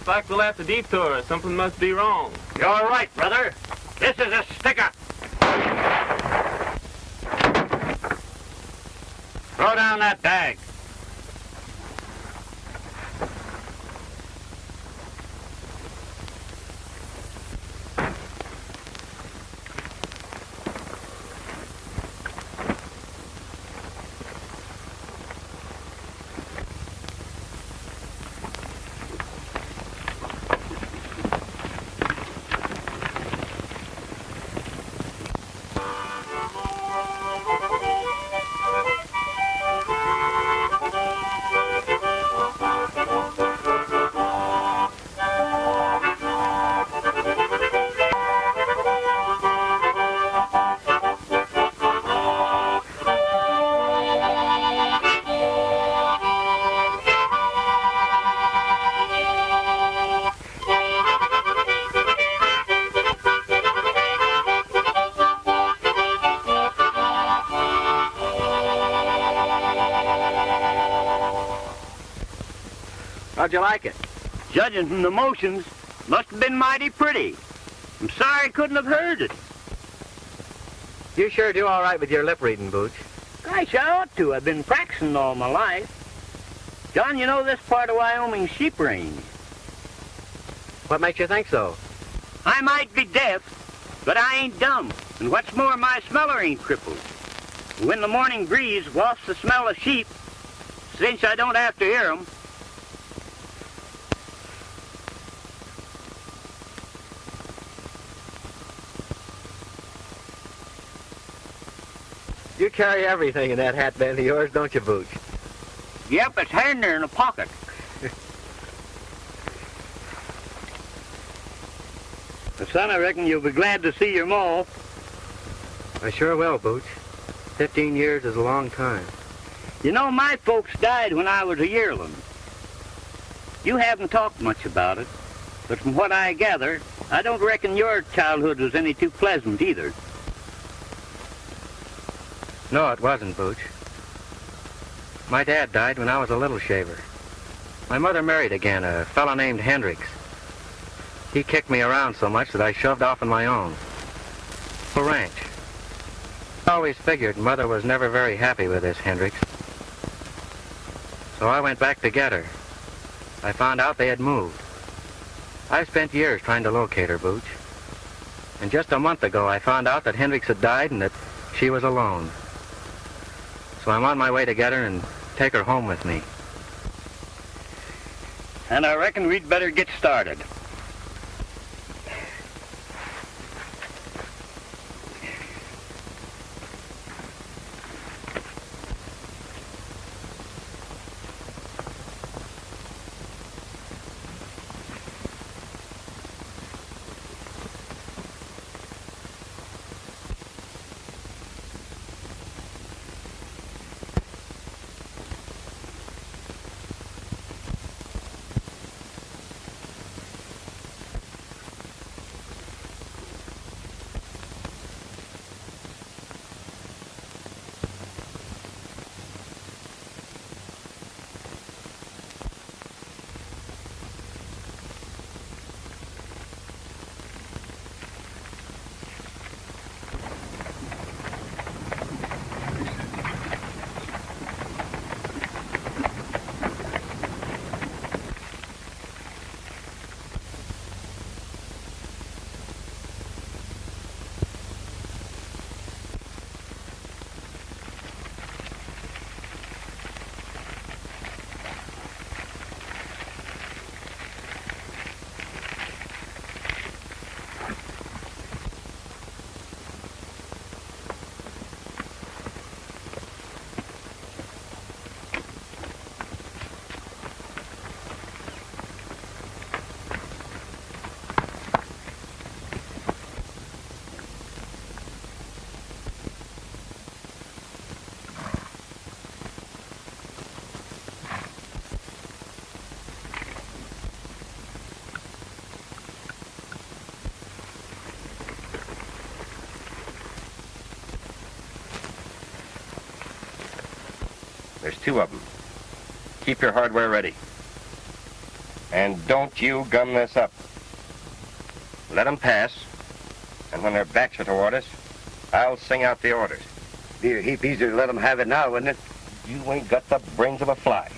Looks like we'll have to detour. Something must be wrong. You're right, brother. This is a sticker. Throw down that bag. How'd you like it? Judging from the motions, must have been mighty pretty. I'm sorry I couldn't have heard it. You sure do all right with your lip reading, Booch. Gosh, I ought to. I've been practicing all my life. John, you know this part of Wyoming's sheep range. What makes you think so? I might be deaf, but I ain't dumb. And what's more, my smeller ain't crippled. When the morning breeze wafts the smell of sheep, since I don't have to hear 'em, You carry everything in that hat band of yours, don't you, Booch? yep, it's handy in a pocket. Son, I reckon you'll be glad to see your ma. I sure will, Booch. 15 years is a long time. You know, my folks died when I was a yearling. You haven't talked much about it, but from what I gather, I don't reckon your childhood was any too pleasant either. No, it wasn't, Booch. My dad died when I was a little shaver. My mother married again, a fellow named Hendricks. He kicked me around so much that I shoved off on my own. A ranch. I always figured Mother was never very happy with this Hendricks. So I went back to get her. I found out they had moved. I've spent years trying to locate her, Booch. And just a month ago, I found out that Hendricks had died and that she was alone. So I'm on my way to get her and take her home with me. And I reckon we'd better get started. There's two of them. Keep your hardware ready. And don't you gum this up. Let them pass, and when their backs are toward us, I'll sing out the orders. Be a heap easier to let them have it now, wouldn't it? You ain't got the brains of a fly.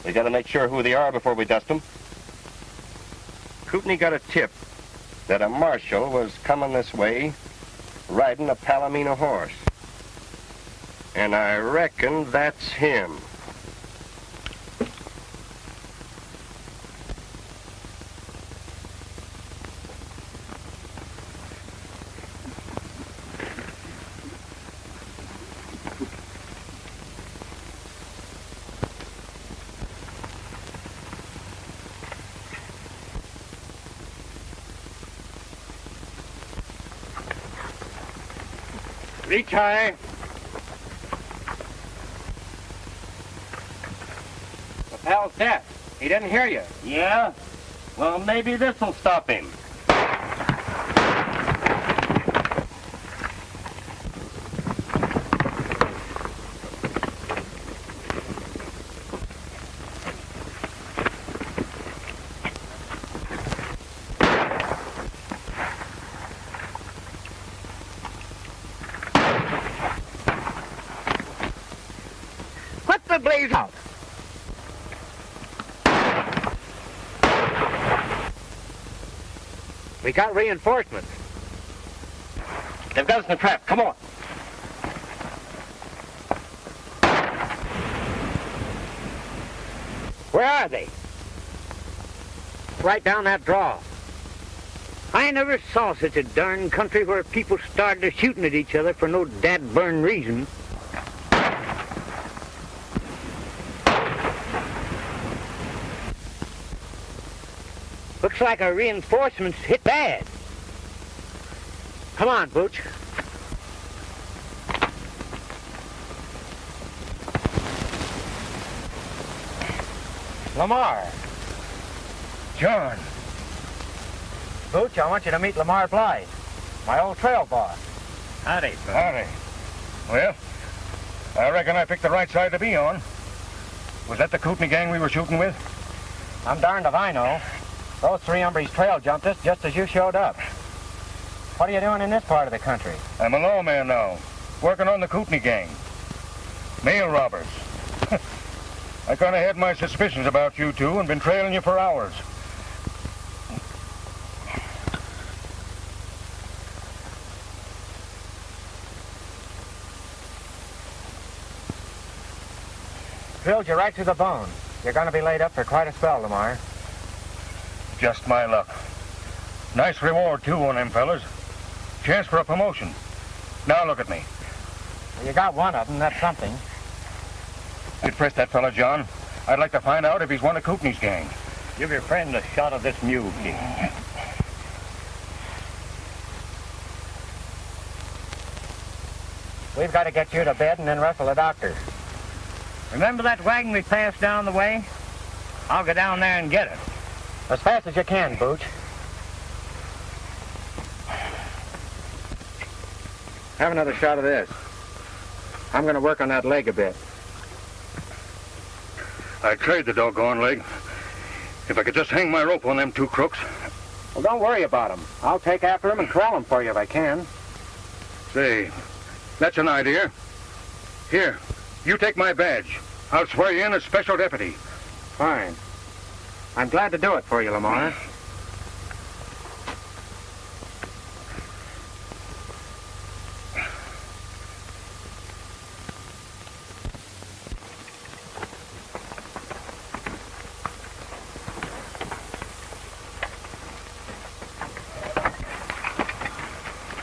We gotta make sure who they are before we dust them. Kootenai got a tip that a marshal was coming this way riding a Palomino horse. And I reckon that's him. Reach high. The pal's deaf. He didn't hear you. Yeah? Well, maybe this'll stop him. What the blaze out? We got reinforcements. They've got us in a trap. Come on. Where are they? Right down that draw. I never saw such a darn country where people started shooting at each other for no dad-burn reason. Looks like our reinforcements hit bad. Come on, Booch. Lamar. John. Booch, I want you to meet Lamar Blythe, my old trail boss. Howdy, son. Howdy. Well, I reckon I picked the right side to be on. Was that the Kootenai gang we were shooting with? I'm darned if I know. Those three hombres trail jumped us just as you showed up. What are you doing in this part of the country? I'm a lawman now, working on the Kootenai gang. Mail robbers. I kind of had my suspicions about you two and been trailing you for hours. Drilled you right to the bone. You're going to be laid up for quite a spell, Lamar. Just my luck. Nice reward, too, on them fellas. Chance for a promotion. Now look at me. Well, you got one of them, that's something. You'd press that fella, John. I'd like to find out if he's one of Kootenai's gang. Give your friend a shot of this mule, King. We've got to get you to bed and then wrestle the doctor. Remember that wagon we passed down the way? I'll go down there and get it. As fast as you can, Booch. Have another shot of this. I'm going to work on that leg a bit. I'd trade the doggone leg. If I could just hang my rope on them two crooks. Well, don't worry about them. I'll take after them and corral them for you if I can. Say, that's an idea. Here, you take my badge. I'll swear you in as special deputy. Fine. I'm glad to do it for you, Lamar.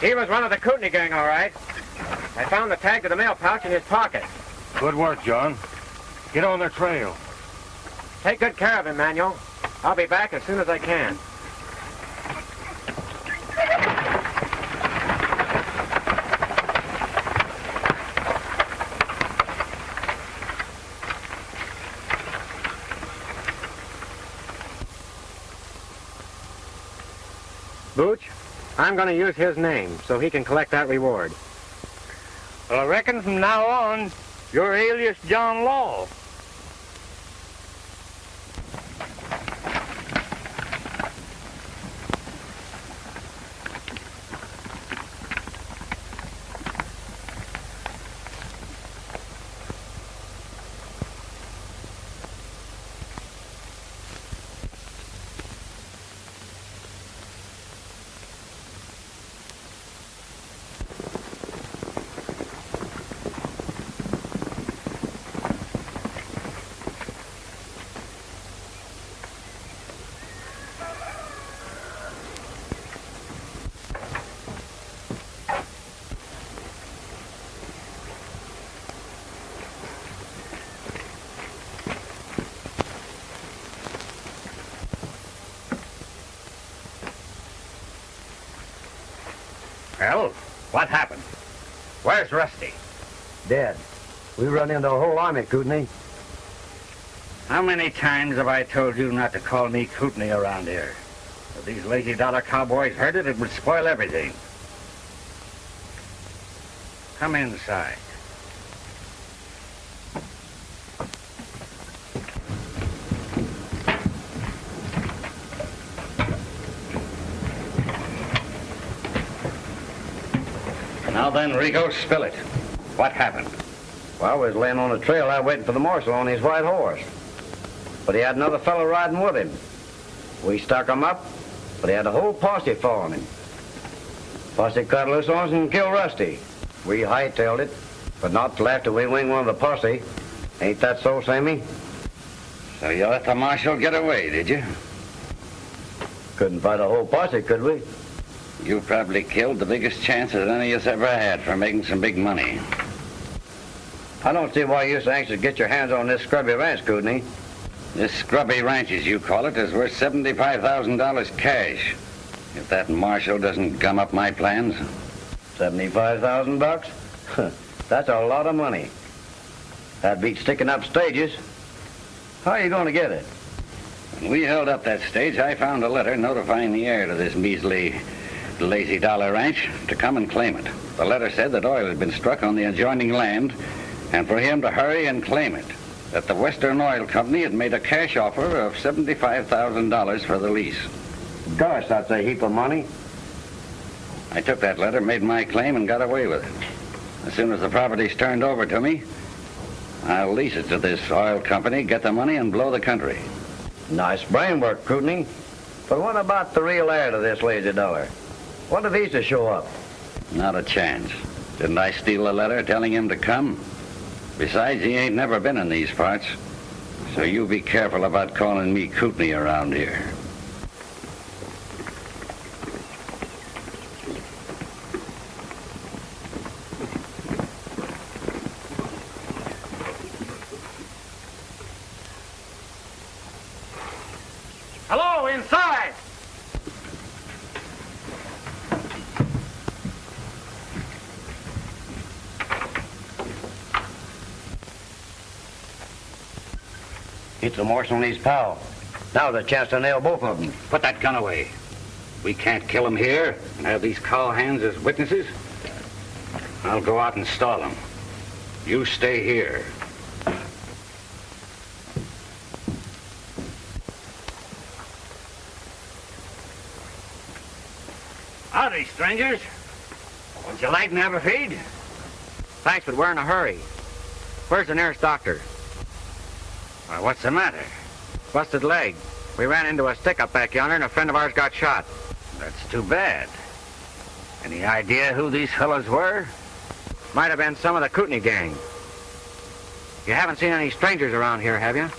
He was one of the Kootenai gang, all right. I found the tag to the mail pouch in his pocket. Good work, John. Get on their trail. Take good care of him, Manuel. I'll be back as soon as I can. Booch, I'm going to use his name so he can collect that reward. Well, I reckon from now on, you're Alias John Law. What happened? Where's Rusty? Dead. We run into a whole army, Kootenai. How many times have I told you not to call me Kootenai around here? If these lazy dollar cowboys heard it, it would spoil everything. Come inside. Now then, Rico, spill it. What happened? Well, I was laying on the trail out waiting for the marshal on his white horse. But he had another fellow riding with him. We stuck him up, but he had a whole posse following him. Posse cut loose on us and killed Rusty. We hightailed it, but not till after we winged one of the posse. Ain't that so, Sammy? So you let the marshal get away, did you? Couldn't fight a whole posse, could we? You probably killed the biggest chance that any of us ever had for making some big money. I don't see why you're so anxious to get your hands on this scrubby ranch, Kootenai. This scrubby ranch, as you call it, is worth $75,000 cash. If that marshal doesn't gum up my plans. $75,000? That's a lot of money. That beats sticking up stages. How are you going to get it? When we held up that stage, I found a letter notifying the heir to this measly, lazy dollar ranch to come and claim it. The letter said that oil had been struck on the adjoining land and for him to hurry and claim it. That the Western Oil Company had made a cash offer of $75,000 for the lease. Gosh, that's a heap of money. I took that letter, made my claim, and got away with it. As soon as the property's turned over to me, I'll lease it to this oil company, get the money, and blow the country. Nice brain work, Kootenai. But what about the real heir to this lazy dollar? What if he's to show up? Not a chance. Didn't I steal a letter telling him to come? Besides, he ain't never been in these parts. So you be careful about calling me Kootenai around here. Hello, inside! It's the marshal and his pal. Now's a chance to nail both of them. Put that gun away. We can't kill him here and have these cowhands as witnesses. I'll go out and stall him. You stay here. Howdy, strangers. Would you like to have a feed? Thanks, but we're in a hurry. Where's the nearest doctor? Well, what's the matter? Busted leg. We ran into a stick-up back yonder, and a friend of ours got shot. That's too bad. Any idea who these fellows were? Might have been some of the Kootenai gang. You haven't seen any strangers around here, have you?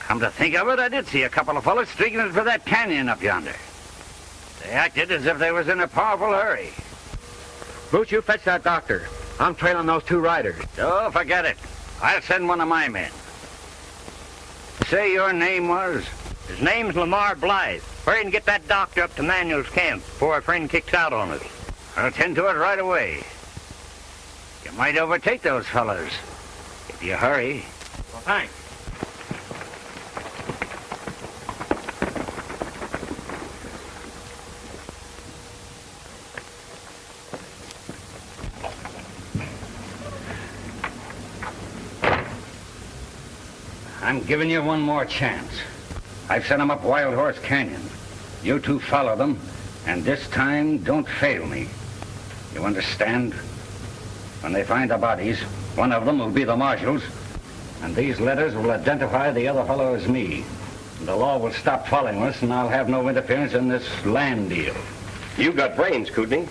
Come to think of it, I did see a couple of fellows streaking for that canyon up yonder. They acted as if they was in a powerful hurry. Boots, you fetch that doctor. I'm trailing those two riders. Oh, forget it. I'll send one of my men. Say your name was? His name's Lamar Blythe. Hurry and get that doctor up to Manuel's camp before our friend kicks out on us. I'll attend to it right away. You might overtake those fellows if you hurry. Well, thanks. I'm giving you one more chance. I've sent them up Wild Horse Canyon. You two follow them, and this time don't fail me. You understand? When they find the bodies, one of them will be the marshal's, and these letters will identify the other fellow as me. The law will stop following us, and I'll have no interference in this land deal. You got brains, Kootenai.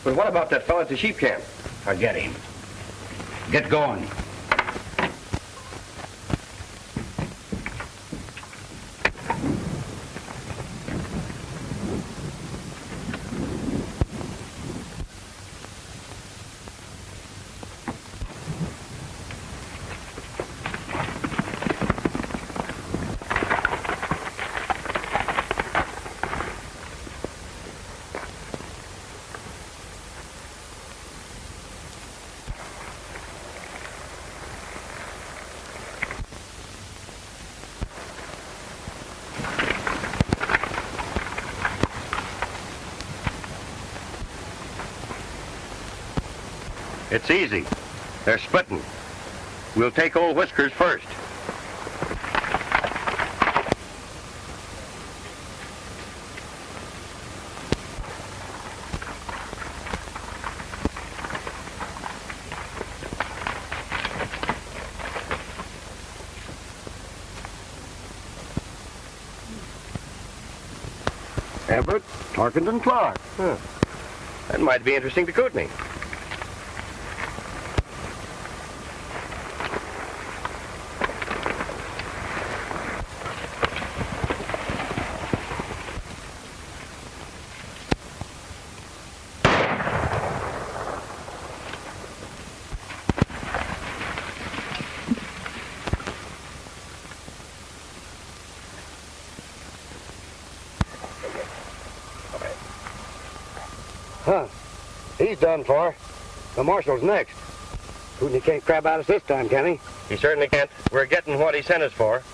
But what about that fellow at the sheep camp? Forget him. Get going. It's easy. They're splitting. We'll take old Whiskers first. Everett, Tarkington, Clark. Huh. That might be interesting to Kootenai. Huh. He's done for. The marshal's next. Kootenai can't crab out us this time, can he? He certainly can't. We're getting what he sent us for.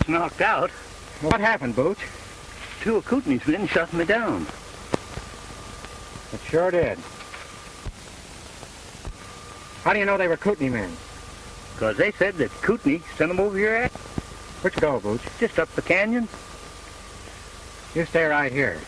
It's knocked out. What happened, Booch? Two of Kootenai's men shot me down. It sure did. How do you know they were Kootenai men? Because they said that Kootenai sent them over your ass. Where'd you go, Booch? Just up the canyon. You stay right here.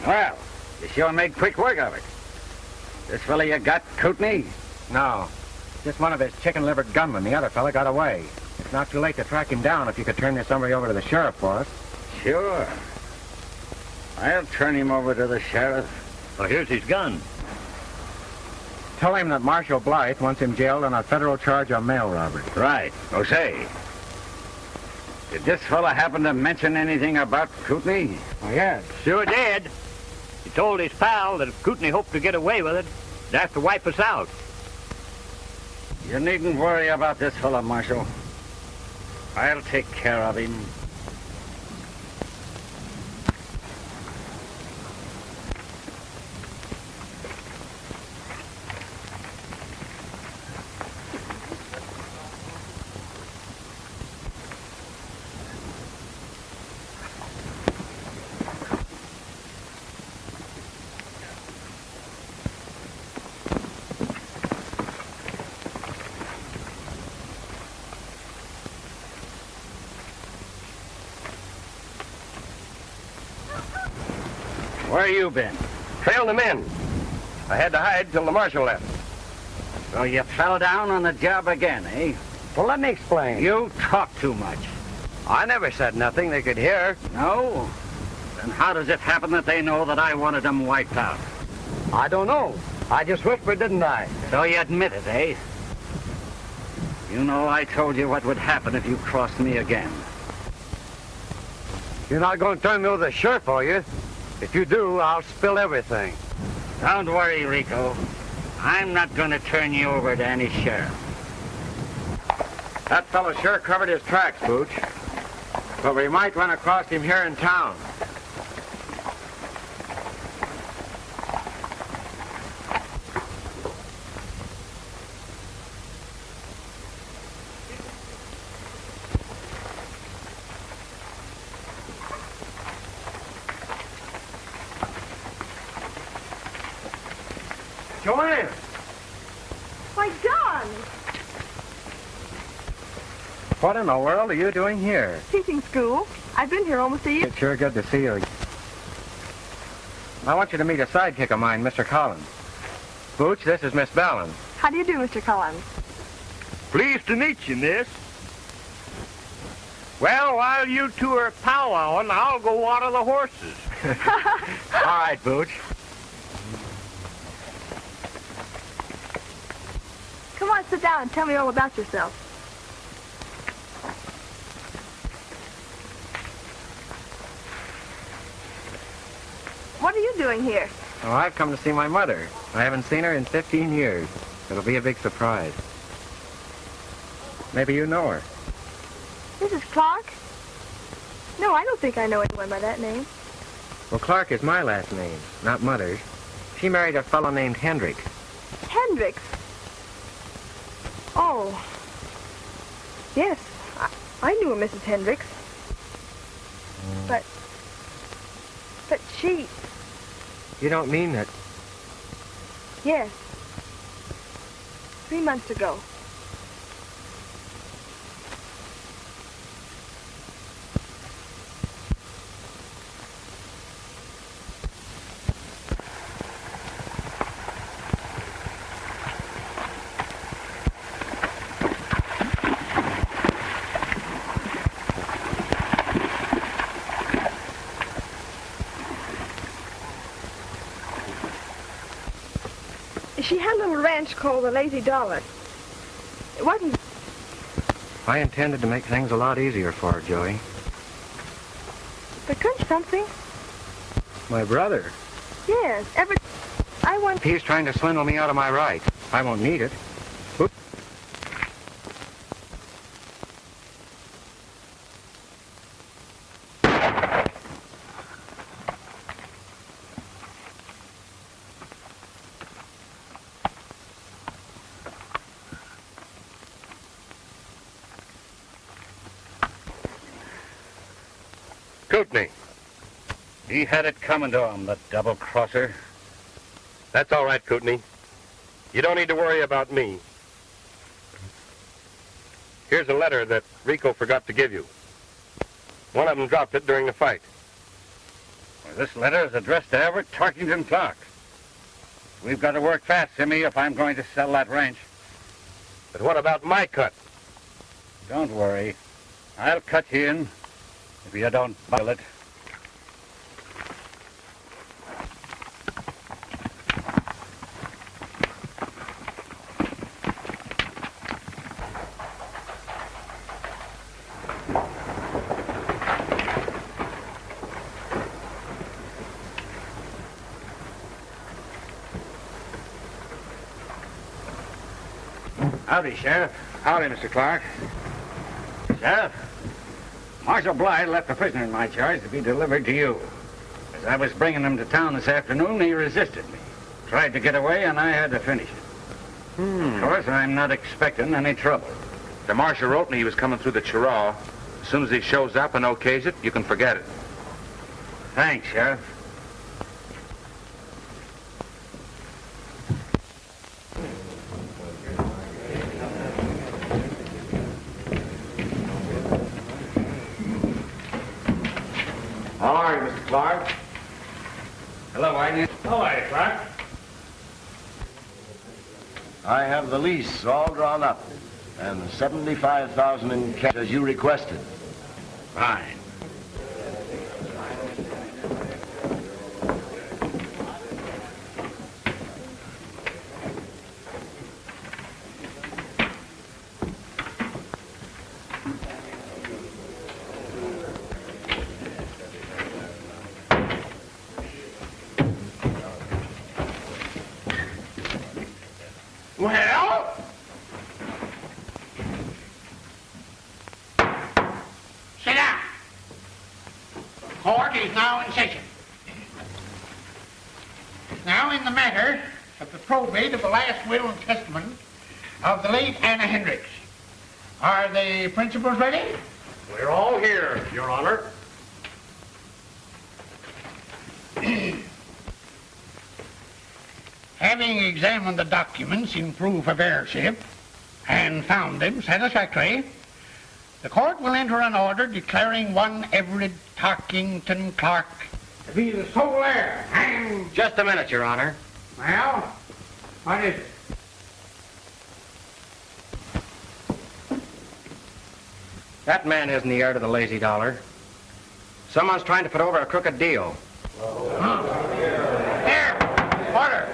Well, you sure made quick work of it. This fella you got, Kootenai? No. Just one of his chicken-livered gunmen. The other fella got away. It's not too late to track him down if you could turn this somebody over to the sheriff for us. Sure. I'll turn him over to the sheriff. Well, here's his gun. Tell him that Marshal Blythe wants him jailed on a federal charge of mail robbery. Right. Oh, say, did this fella happen to mention anything about Kootenai? Oh, yes. Sure did. He told his pal that if Kootenai hoped to get away with it, they'd have to wipe us out. You needn't worry about this fella, Marshal. I'll take care of him. Where you been? Trailed them in. I had to hide till the marshal left. So you fell down on the job again, eh? Well, let me explain. You talk too much. I never said nothing they could hear. No? Then how does it happen that they know that I wanted them wiped out? I don't know. I just whispered, didn't I? So you admit it, eh? You know I told you what would happen if you crossed me again. You're not going to turn me over to the sheriff, are you? If you do, I'll spill everything. Don't worry, Rico. I'm not going to turn you over to any sheriff. That fellow sure covered his tracks, Booch. But we might run across him here in town. Joanne! Why, John! What in the world are you doing here? Teaching school. I've been here almost a year. It's sure good to see you. I want you to meet a sidekick of mine, Mr. Collins. Booch, this is Miss Ballin. How do you do, Mr. Collins? Pleased to meet you, miss. Well, while you two are powwowing, I'll go water the horses. All right, Booch. Come on, sit down and tell me all about yourself. What are you doing here? Oh, I've come to see my mother. I haven't seen her in 15 years. It'll be a big surprise. Maybe you know her. Mrs. Clark? No, I don't think I know anyone by that name. Well, Clark is my last name, not Mother's. She married a fellow named Hendricks. Hendricks? Oh. Yes, I knew a Mrs. Hendricks. But she... You don't mean that... Yes. 3 months ago. She had a little ranch called the Lazy Dollar. It wasn't... I intended to make things a lot easier for her, Joey. But couldn't something? My brother? Yes, I want... He's trying to swindle me out of my right. I won't need it. Oops. Kootenai. He had it coming to him, the double-crosser. That's all right, Kootenai. You don't need to worry about me. Here's a letter that Rico forgot to give you. One of them dropped it during the fight. Well, this letter is addressed to Everett Tarkington Clark. We've got to work fast, Simmy, if I'm going to sell that ranch. But what about my cut? Don't worry. I'll cut you in if you don't boil it. Howdy, Sheriff. Howdy, Mr. Clark. Sheriff, Marshal Blythe left a prisoner in my charge to be delivered to you. As I was bringing him to town this afternoon, he resisted me. Tried to get away, and I had to finish it. Of course, I'm not expecting any trouble. The marshal wrote me he was coming through the Chiraw. As soon as he shows up and okays it, you can forget it. Thanks, Sheriff. How are you, Mr. Clark? Hello, Whitey. How are you, Clark? I have the lease all drawn up, and the $75,000 in cash as you requested. Fine. Well? court is now in session. Now, in the matter of the probate of the last will and testament of the late Anna Hendricks, are the principals ready? We're all here, Your Honor. Having examined the documents in proof of heirship and found them satisfactory, the court will enter an order declaring one Everett Tarkington Clark to be the sole heir and... Just a minute, Your Honor. Well, what is it? That man isn't the heir to the lazy dollar. Someone's trying to put over a crooked deal. Here! Order!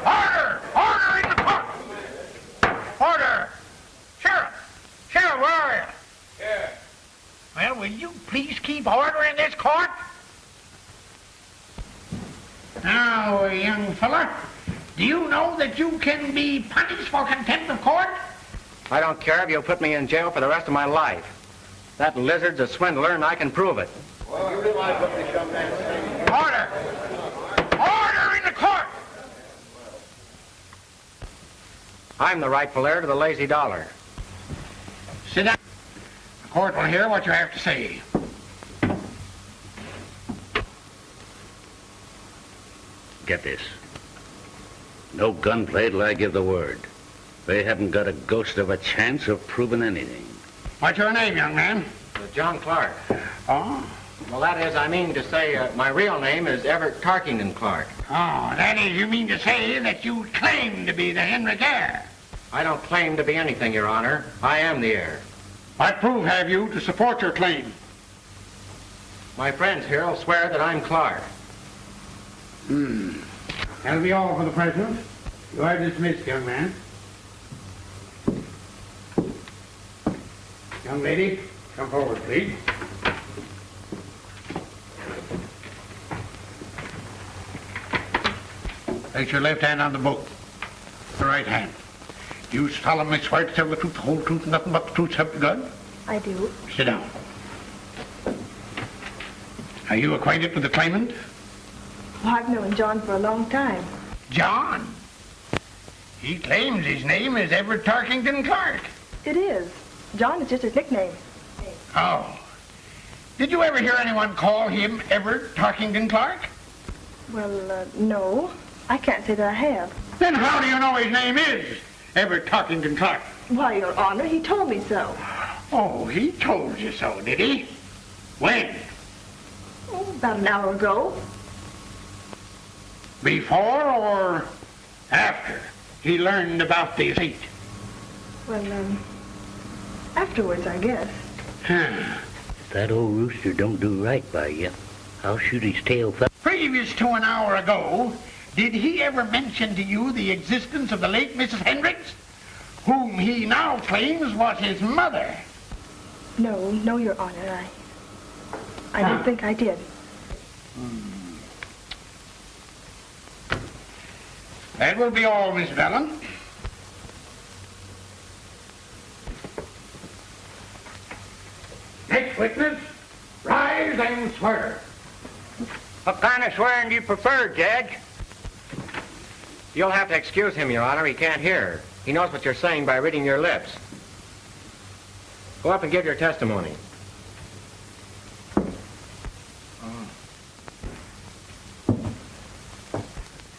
Order! Order in the court! Order! Sheriff! Sheriff, where are you? Here. Well, will you please keep order in this court? Now, young fella, do you know that you can be punished for contempt of court? I don't care if you'll put me in jail for the rest of my life. That lizard's a swindler, and I can prove it. Well, you realize what this young man is saying? Order! Order in the court! I'm the rightful heir to the lazy dollar. Sit down. The court will hear what you have to say. Get this. No gunplay till I give the word. They haven't got a ghost of a chance of proving anything. What's your name, young man? John Clark. Oh? Well, that is, I mean to say, my real name is Everett Tarkington Clark. Oh, that is, you mean to say that you claim to be the Henrik heir? I don't claim to be anything, Your Honor. I am the heir. What proof have you to support your claim? My friends here will swear that I'm Clark. That'll be all for the present. You are dismissed, young man. Young lady, come forward, please. Place your left hand on the book. The right hand. Do you solemnly swear to tell the truth, the whole truth, and nothing but the truth, help you God? I do. Sit down. Are you acquainted with the claimant? Well, I've known John for a long time. John? He claims his name is Everett Tarkington Clark. It is. John is just his nickname. Oh. Did you ever hear anyone call him Everett Tarkington Clark? Well, no. I can't say that I have. Then how do you know his name is Everett Tarkington Clark? Why, Your Honor, he told me so. Oh, he told you so, did he? When? Oh, about an hour ago. Before or after he learned about the estate? Well, afterwards, I guess. If that old rooster don't do right by you, I'll shoot his tail. Previous to an hour ago, did he ever mention to you the existence of the late Mrs. Hendricks, whom he now claims was his mother? No, Your Honor, I don't think I did. That will be all, Miss Vellon. Next witness, rise and swear. What kind of swearing do you prefer, Judge? You'll have to excuse him, Your Honor. He can't hear. He knows what you're saying by reading your lips. Go up and give your testimony.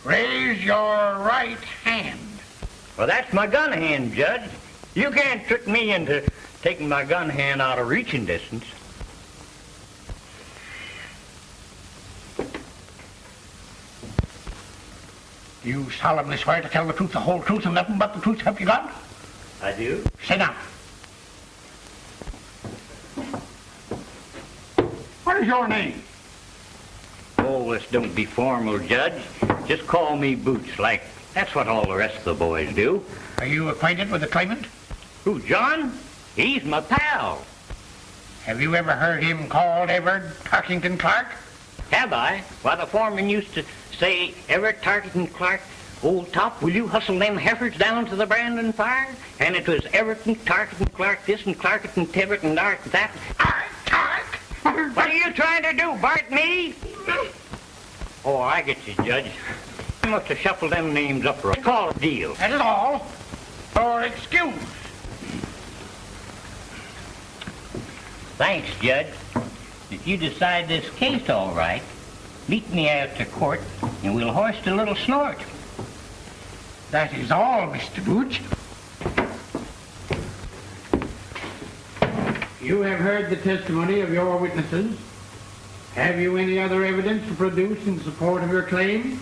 Raise your right hand. Well, that's my gun hand, Judge. You can't trick me into taking my gun hand out of reaching distance. You solemnly swear to tell the truth, the whole truth, and nothing but the truth, help you God? I do. Sit down. What is your name? Oh, this don't be formal, Judge. Just call me Boots, like that's what all the rest of the boys do. Are you acquainted with the claimant? Who, John? He's my pal. Have you ever heard him called Everett Tarkington Clark? Have I? Why, the foreman used to say, Everett Tarkington Clark, old top, will you hustle them heifers down to the branding fire? And it was Everett and Tarkington Clark this and Clark and Tibbet and Dark that. Clark, What are you trying to do, Bart, me? Oh, I get you, Judge. You must have shuffled them names up right. Call a deal. That is all. Or excuse. Thanks, Judge. If you decide this case all right, meet me out to court, and we'll hoist a little snort. That is all, Mr. Booch. You have heard the testimony of your witnesses. Have you any other evidence to produce in support of your claim?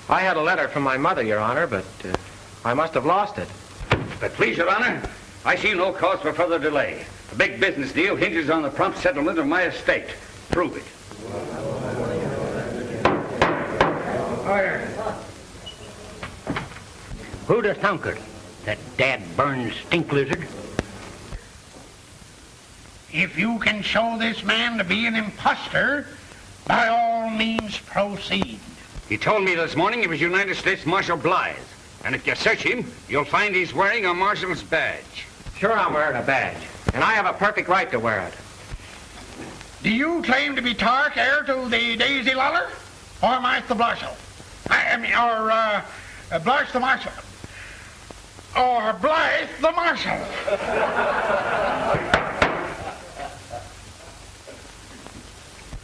I had a letter from my mother, Your Honor, but I must have lost it. But please, Your Honor, I see no cause for further delay. A big business deal hinges on the prompt settlement of my estate. Prove it. Order. Who'd have thunkered? That dad-burned stink lizard? If you can show this man to be an imposter, by all means proceed. He told me this morning he was United States Marshal Blythe. And if you search him, you'll find he's wearing a marshal's badge. Sure, I'm wearing a badge. And I have a perfect right to wear it. Do you claim to be Tark, heir to the Daisy Luller? Or Martha Blarshall? Blarsh the Marshal. Or Blythe the Marshal.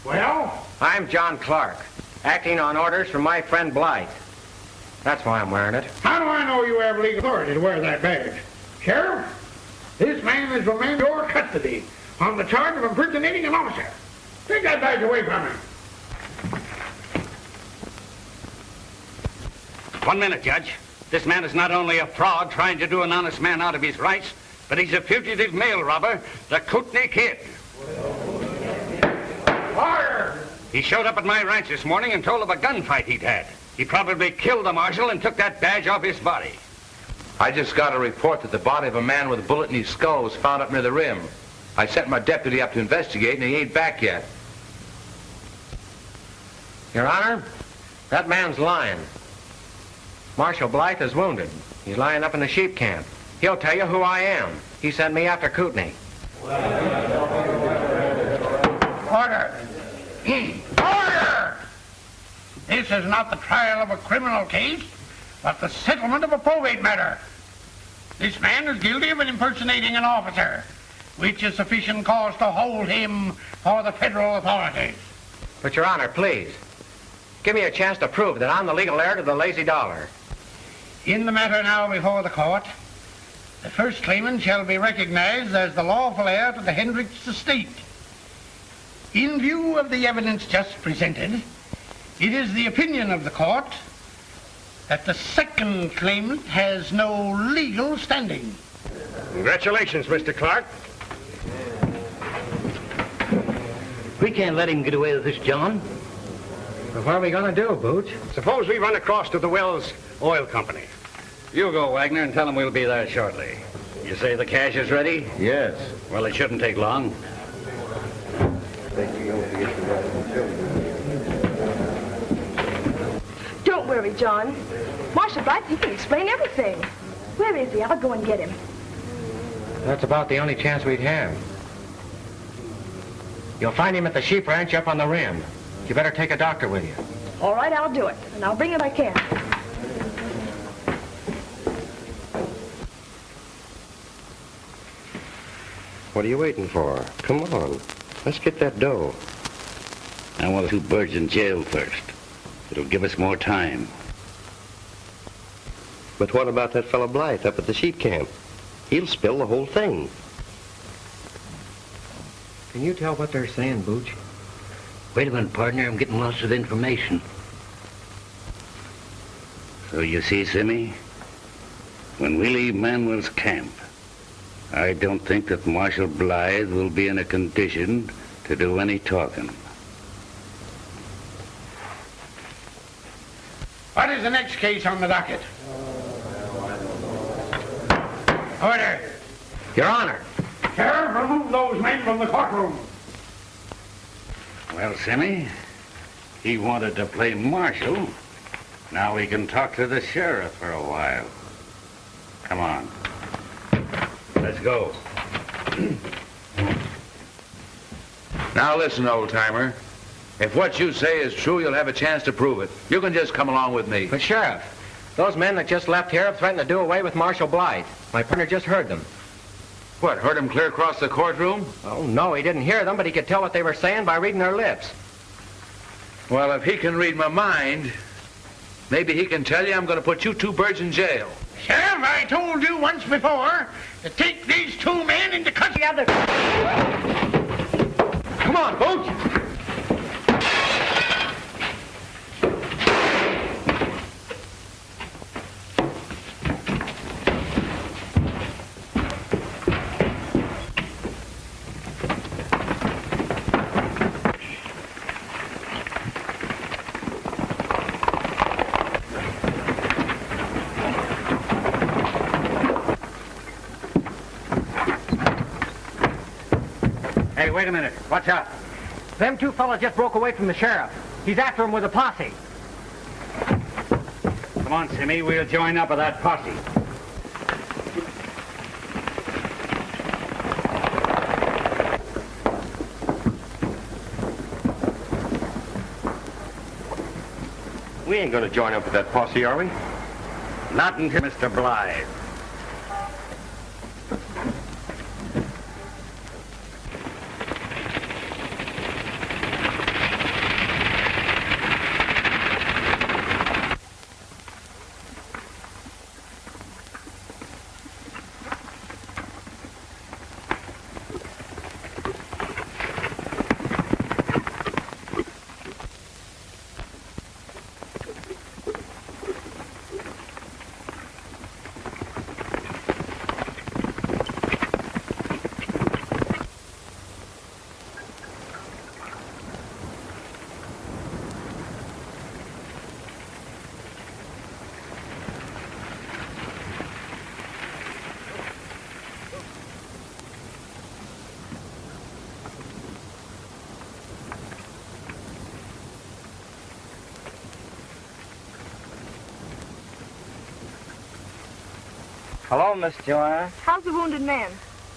Well? I'm John Clark, acting on orders from my friend Blythe. That's why I'm wearing it. How do I know you have legal authority to wear that badge? Sheriff, this man is remanded your custody on the charge of impersonating an officer. Take that badge away from him. 1 minute, Judge. This man is not only a fraud trying to do an honest man out of his rights, but he's a fugitive mail robber, the Kootenai Kid. Order! He showed up at my ranch this morning and told of a gunfight he'd had. He probably killed the marshal and took that badge off his body. I just got a report that the body of a man with a bullet in his skull was found up near the rim. I sent my deputy up to investigate, and he ain't back yet. Your Honor, that man's lying. Marshal Blythe is wounded. He's lying up in the sheep camp. He'll tell you who I am. He sent me after Kootenai. Order! Order! This is not the trial of a criminal case, but the settlement of a probate matter. This man is guilty of impersonating an officer, which is sufficient cause to hold him for the federal authorities. But, Your Honor, please, give me a chance to prove that I'm the legal heir to the lazy dollar. In the matter now before the court, the first claimant shall be recognized as the lawful heir to the Hendricks estate. In view of the evidence just presented, it is the opinion of the court that the second claimant has no legal standing. Congratulations, Mr. Clark. We can't let him get away with this, John. But what are we going to do, Booch? Suppose we run across to the Wells Oil Company. You go, Wagner, and tell him we'll be there shortly. You say the cash is ready? Yes. Well, it shouldn't take long. Don't worry, John. Marshal Blythe, he can explain everything. Where is he? I'll go and get him. That's about the only chance we'd have. You'll find him at the sheep ranch up on the rim. You better take a doctor with you. All right, I'll do it, and I'll bring it I can. What are you waiting for? Come on. Let's get that dough. I want 2 birds in jail first. It'll give us more time. But what about that fellow Blythe up at the sheep camp? He'll spill the whole thing. Can you tell what they're saying, Booch? Wait a minute, partner. I'm getting lots of information. So you see, Simmy, when we leave Manuel's camp, I don't think that Marshal Blythe will be in a condition to do any talking. What is the next case on the docket? Order. Your Honor. Sheriff, remove those men from the courtroom. Well, Simmy, he wanted to play marshal. Now we can talk to the sheriff for a while. Come on. Let's go. Now listen, old-timer. If what you say is true, you'll have a chance to prove it. You can just come along with me. But, Sheriff, those men that just left here have threatened to do away with Marshal Blythe. My partner just heard them. What, heard him clear across the courtroom? Oh, no, he didn't hear them, but he could tell what they were saying by reading their lips. Well, if he can read my mind, maybe he can tell you I'm going to put you two birds in jail. Sheriff, I told you once before to take these two men into custody. Come on, Booch! Hey, wait a minute. Watch out. Them two fellas just broke away from the sheriff. He's after him with a posse. Come on, Simmy. We'll join up with that posse. We ain't gonna join up with that posse, are we? Not until Mr. Blythe. Hello, Miss Joanne. How's the wounded man?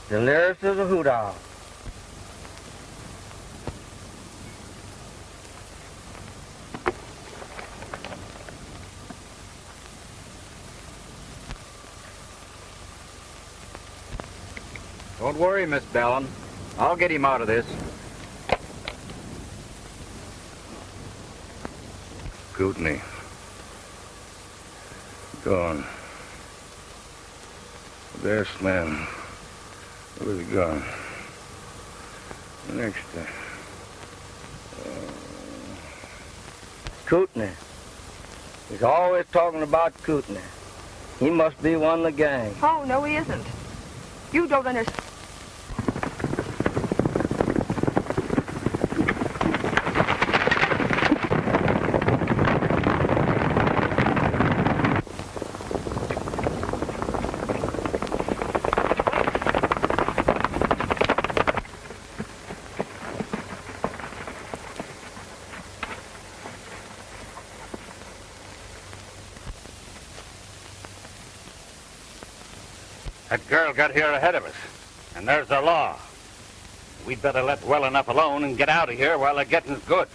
The nearest is a hoot owl. Don't worry, Miss Bellin. I'll get him out of this. Kootenai. Gone. This man. Where's he gone? Next time. Kootenai. He's always talking about Kootenai. He must be one of the gang. Oh, no, he isn't. You don't understand. That girl got here ahead of us, and there's the law. We'd better let well enough alone and get out of here while the getting's good.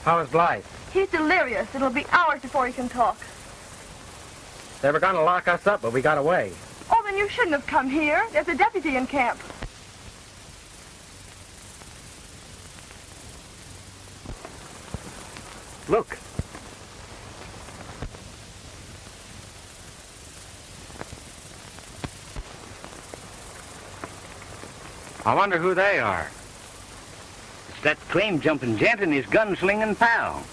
How is Blythe? He's delirious. It'll be hours before he can talk. They were going to lock us up, but we got away. Oh, then you shouldn't have come here. There's a deputy in camp. Look. I wonder who they are. It's that claim-jumping gent and his gun-slinging pal.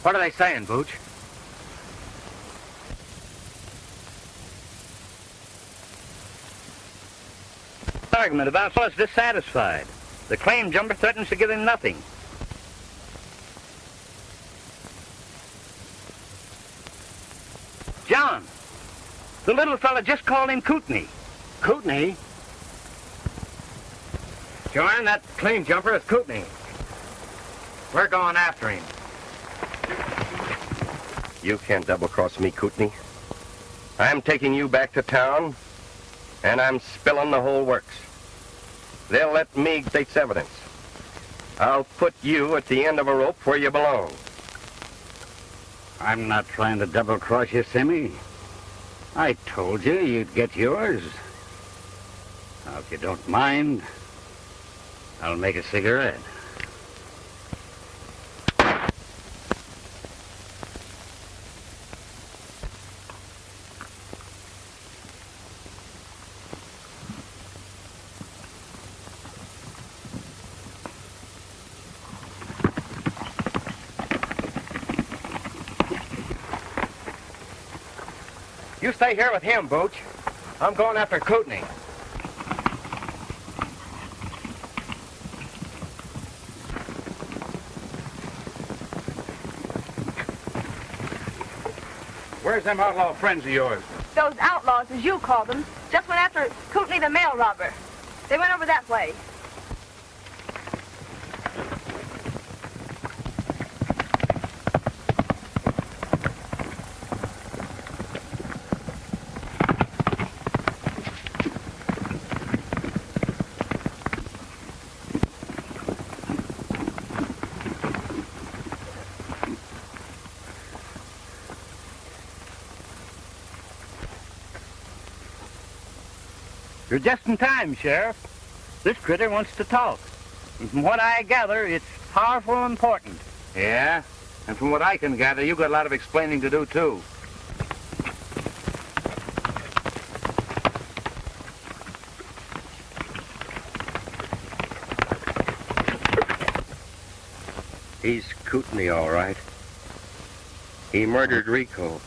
What are they saying, Booch? Argument about fellas dissatisfied. The claim jumper threatens to give him nothing. John, the little fella just called him Kootenai. Kootenai? Joanne, that claim jumper is Kootenai. We're going after him. You can't double-cross me, Kootenai. I'm taking you back to town, and I'm spilling the whole works. They'll let me take evidence. I'll put you at the end of a rope where you belong. I'm not trying to double-cross you, Simmy. I told you you'd get yours. Now, if you don't mind, I'll make a cigarette. You stay here with him, Booch. I'm going after Kootenai. Where's them outlaw friends of yours? Those outlaws, as you call them, just went after Kootenai the mail robber. They went over that way. You're just in time, Sheriff. This critter wants to talk. And from what I gather, it's powerful important. Yeah? And from what I can gather, you got a lot of explaining to do, too. He's Kootenai, all right. He murdered Rico.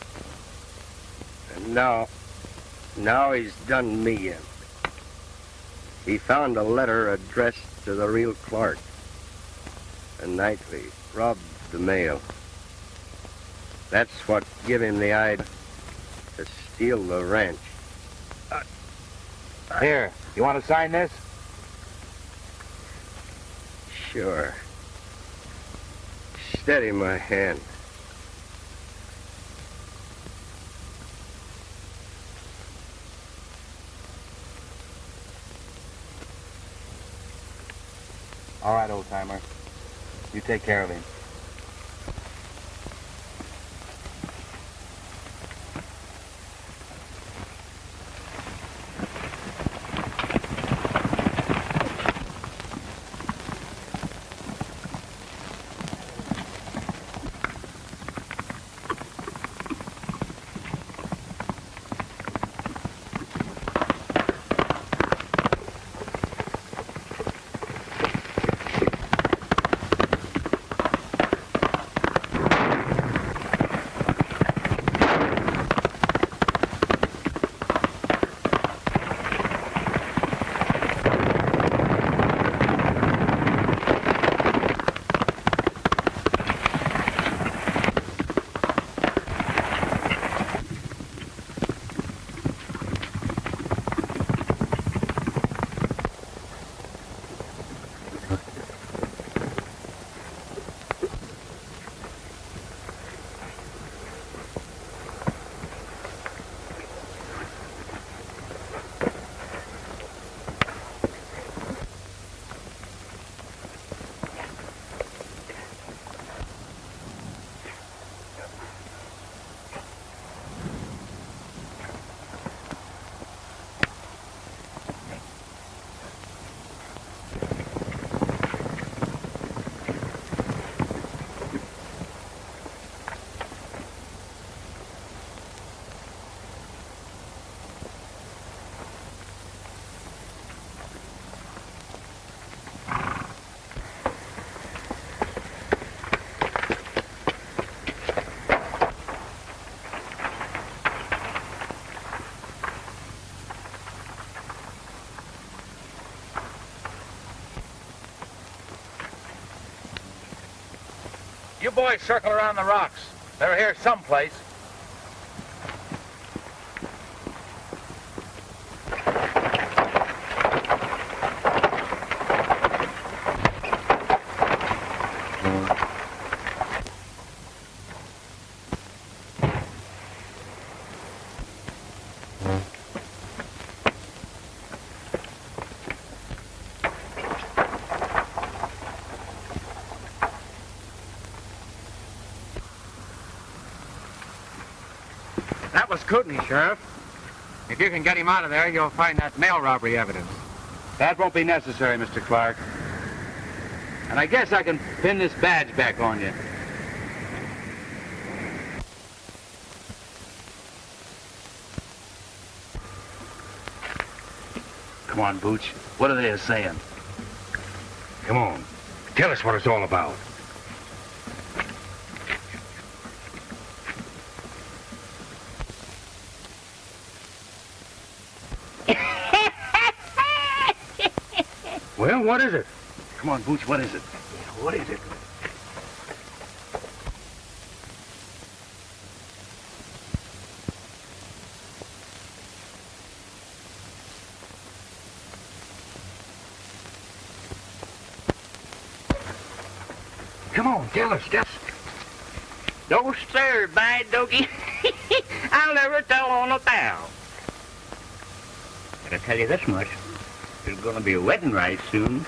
And now he's done me in. He found a letter addressed to the real Clark. And nightly robbed the mail. That's what give him the idea to steal the ranch. Here, you want to sign this? Sure. Steady my hand. All right, old-timer. You take care of him. You boys circle around the rocks. They're here someplace. That was Kootenai, Sheriff. If you can get him out of there, you'll find that mail robbery evidence. That won't be necessary, Mr. Clark. And I guess I can pin this badge back on you. Come on, Booch. What are they saying? Come on. Tell us what it's all about. Well, what is it? Come on, Booch, what is it? What is it? Come on, tell us. No, sir, by doggy. I'll never tell on a pal. But I tell you this much. There's going to be a wedding right soon.